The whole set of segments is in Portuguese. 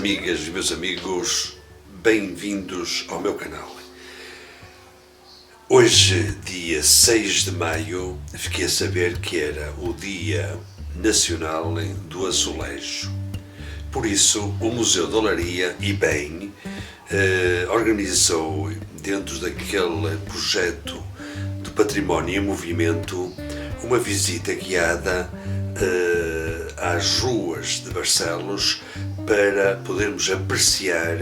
amigas e meus amigos, bem-vindos ao meu canal. Hoje, dia 6 de maio, fiquei a saber que era o Dia Nacional do Azulejo. Por isso, o Museu da Olaria, e bem, organizou, dentro daquele projeto de património em movimento, uma visita guiada às ruas de Barcelos para podermos apreciar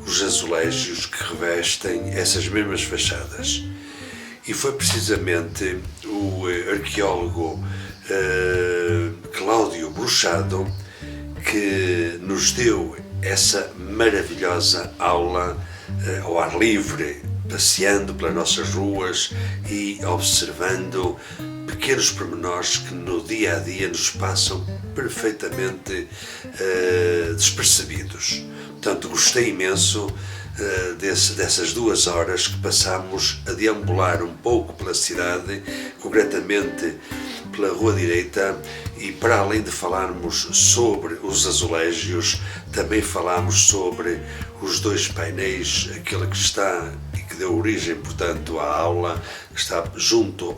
os azulejos que revestem essas mesmas fachadas. E foi precisamente o arqueólogo Cláudio Bruchado que nos deu essa maravilhosa aula ao ar livre, passeando pelas nossas ruas e observando pequenos pormenores que no dia a dia nos passam perfeitamente despercebidos. Portanto, gostei imenso dessas 2 horas que passámos a deambular um pouco pela cidade, concretamente pela Rua Direita, e para além de falarmos sobre os azulejos, também falámos sobre os 2 painéis, aquele que está e que deu origem, portanto, à aula, que está junto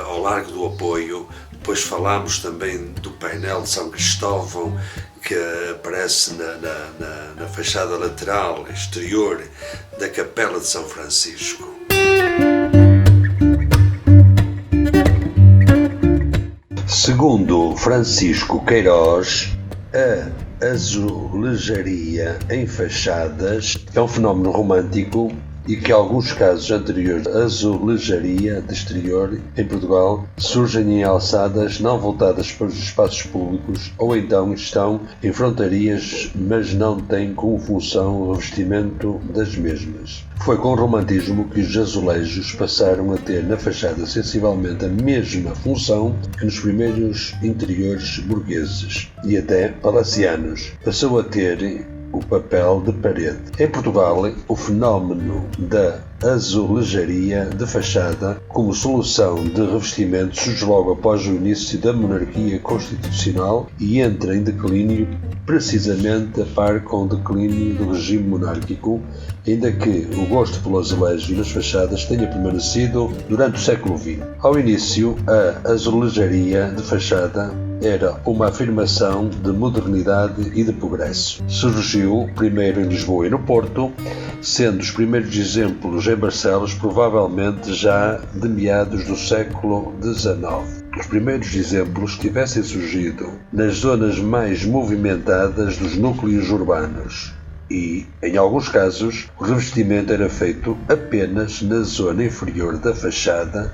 ao Largo do Apoio. Depois falámos também do painel de São Cristóvão, que aparece na fachada lateral exterior da Capela de São Francisco. Segundo Francisco Queiroz, a azulejaria em fachadas é um fenómeno romântico e que, em alguns casos anteriores, a azulejaria de exterior em Portugal surgem em alçadas não voltadas para os espaços públicos ou então estão em frontarias, mas não têm como função o revestimento das mesmas. Foi com o romantismo que os azulejos passaram a ter na fachada sensivelmente a mesma função que nos primeiros interiores burgueses e até palacianos. Passou a ter o papel de parede. Em Portugal, o fenómeno da azulejaria de fachada como solução de revestimento surge logo após o início da monarquia constitucional e entra em declínio precisamente a par com o declínio do regime monárquico, ainda que o gosto pelo azulejo nas fachadas tenha permanecido durante o século XX. Ao início, a azulejaria de fachada era uma afirmação de modernidade e de progresso. Surgiu primeiro em Lisboa e no Porto, sendo os primeiros exemplos em Barcelos provavelmente já de meados do século XIX. Os primeiros exemplos tivessem surgido nas zonas mais movimentadas dos núcleos urbanos e, em alguns casos, o revestimento era feito apenas na zona inferior da fachada,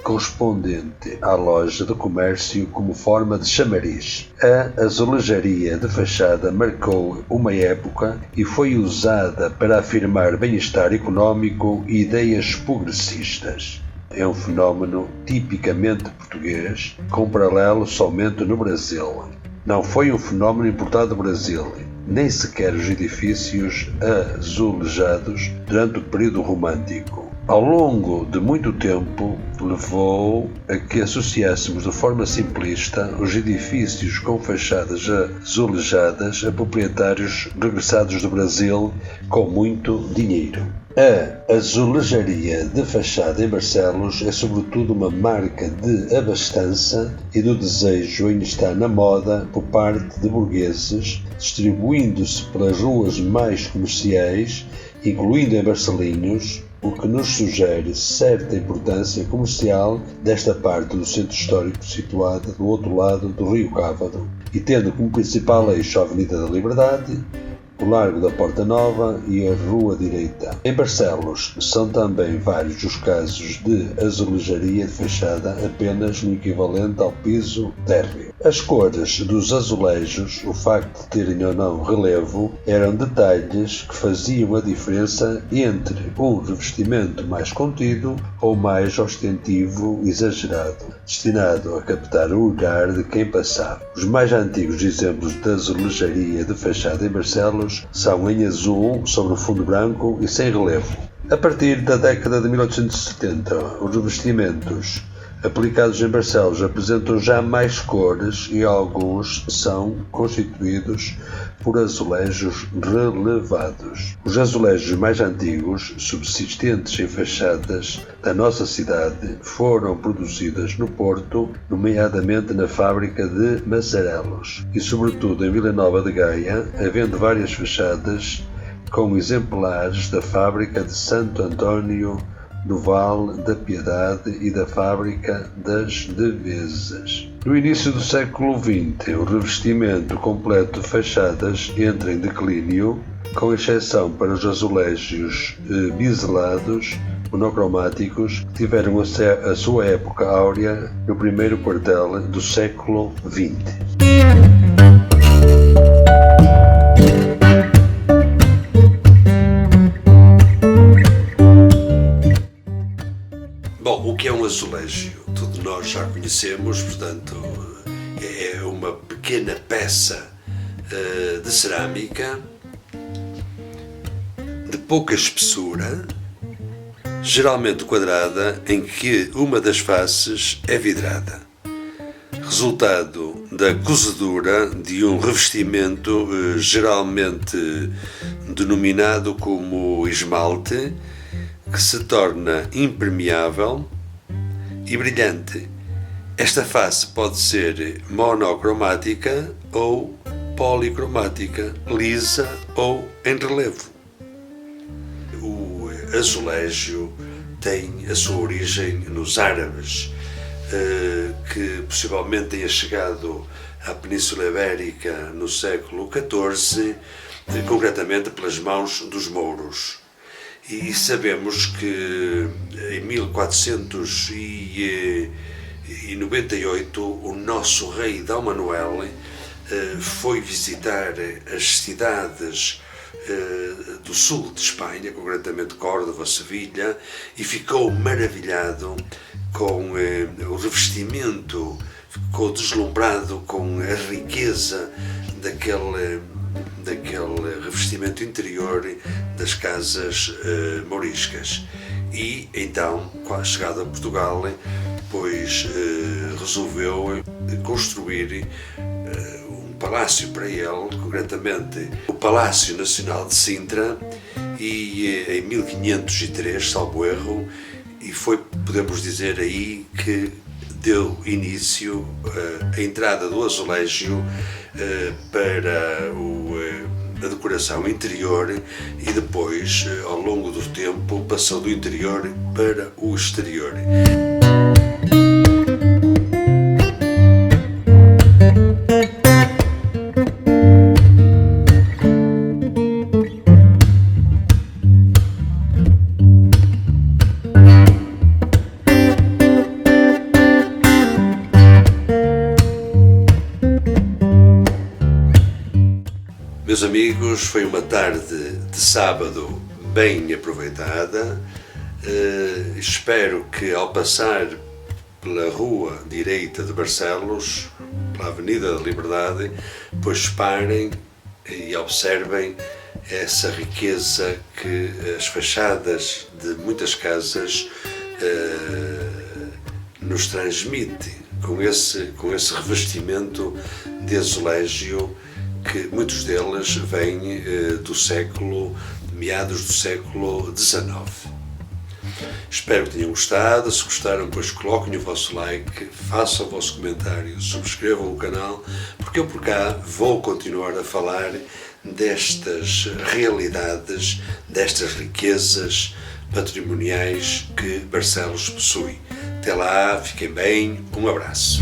correspondente à loja de comércio como forma de chamariz. A azulejaria de fachada marcou uma época e foi usada para afirmar bem-estar económico e ideias progressistas. É um fenómeno tipicamente português, com paralelo somente no Brasil. Não foi um fenómeno importado do Brasil, nem sequer os edifícios azulejados durante o período romântico. Ao longo de muito tempo, levou a que associássemos de forma simplista os edifícios com fachadas azulejadas a proprietários regressados do Brasil com muito dinheiro. A azulejaria de fachada em Barcelos é sobretudo uma marca de abastança e do desejo em estar na moda por parte de burgueses, distribuindo-se pelas ruas mais comerciais, incluindo em Barcelinhos, o que nos sugere certa importância comercial desta parte do centro histórico situada do outro lado do Rio Cávado e tendo como principal eixo a Avenida da Liberdade, o Largo da Porta Nova e a Rua Direita. Em Barcelos são também vários os casos de azulejaria de fachada apenas no equivalente ao piso térreo. As cores dos azulejos, o facto de terem ou não relevo, eram detalhes que faziam a diferença entre um revestimento mais contido ou mais ostentivo exagerado, destinado a captar o olhar de quem passava. Os mais antigos exemplos de azulejaria de fachada em Barcelos são em azul sobre fundo branco e sem relevo. A partir da década de 1870, os revestimentos aplicados em Barcelos apresentam já mais cores e alguns são constituídos por azulejos relevados. Os azulejos mais antigos, subsistentes em fachadas da nossa cidade, foram produzidos no Porto, nomeadamente na fábrica de Massarelos e sobretudo em Vila Nova de Gaia, havendo várias fachadas com exemplares da fábrica de Santo António do Vale da Piedade e da fábrica das Devesas. No início do século XX, o revestimento completo de fachadas entra em declínio, com exceção para os azulejos biselados monocromáticos, que tiveram a sua época áurea no primeiro quartel do século XX. Bom, o que é um azulejo? Todos nós já conhecemos, portanto, é uma pequena peça de cerâmica de pouca espessura, geralmente quadrada, em que uma das faces é vidrada, resultado da cozedura de um revestimento geralmente denominado como esmalte, que se torna impermeável e brilhante. Esta face pode ser monocromática ou policromática, lisa ou em relevo. O azulejo tem a sua origem nos árabes, que possivelmente tenha chegado à Península Ibérica no século XIV, concretamente pelas mãos dos mouros. E sabemos que em 1498 o nosso rei D. Manuel foi visitar as cidades do sul de Espanha, concretamente Córdoba, Sevilha, e ficou maravilhado com o revestimento, ficou deslumbrado com a riqueza daquele revestimento interior das casas mouriscas. E então, chegado a Portugal, pois resolveu construir um palácio para ele, concretamente o Palácio Nacional de Sintra, e em 1503, salvo erro, e foi, podemos dizer aí, que deu início à entrada do azulejo para a decoração interior, e depois, ao longo do tempo, passou do interior para o exterior. Meus amigos, foi uma tarde de sábado bem aproveitada. Espero que ao passar pela rua direita de Barcelos, pela Avenida da Liberdade, pois parem e observem essa riqueza que as fachadas de muitas casas nos transmitem, com esse revestimento de azulejo, que muitos deles vêm meados do século XIX. Espero que tenham gostado. Se gostaram, pois coloquem o vosso like, façam o vosso comentário, subscrevam o canal, porque eu por cá vou continuar a falar destas realidades, destas riquezas patrimoniais que Barcelos possui. Até lá, fiquem bem, um abraço.